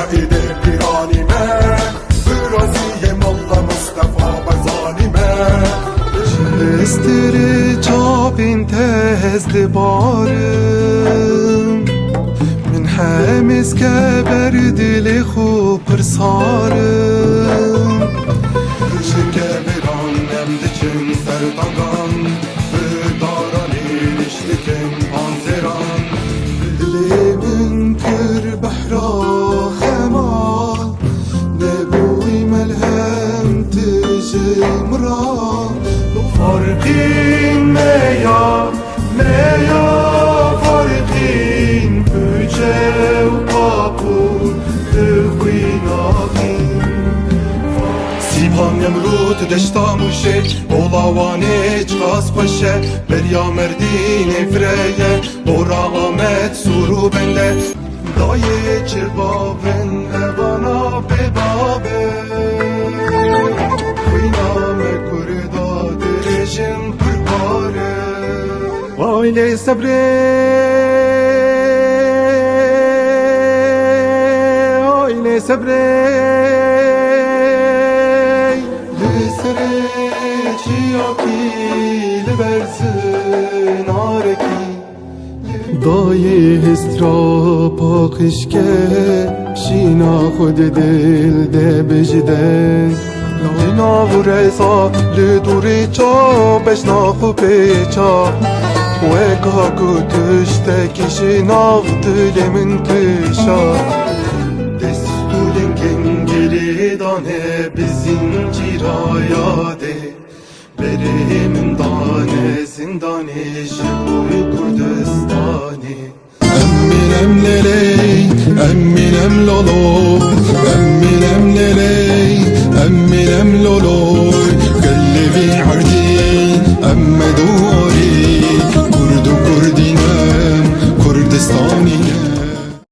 şahide piranime Raziyem Allah Mustafa bezanime Estiri çapin tezli barım Min hemiz keber dili khupır sarım Şikebiran emdikin serdagan Bıdaran iliştikin panzeran Dilimin kır behra khema Nebuy melhem tijimra Farkin meya farkin Bücev kapur dıhvinağin Sipan Nemrut deşta muşe Olavane çkas paşe Berya merdin evreye Dora Ahmet suru bende Daye çirbaven evana bebabe Kıyname kurda derejim pırpare Aile sabre Aile sabre Lisere çiyaki Libersin areki Daye histra pakışke Şina khud dil de bejden Lina vureza Liduri ça Beşna khu peça Weka kutuşte kişinav dilemin kışa Destulin gengeli dane bizim cirayade Berimin dane zindane Şebuy Kurdistani Emminem leley Emminem lolo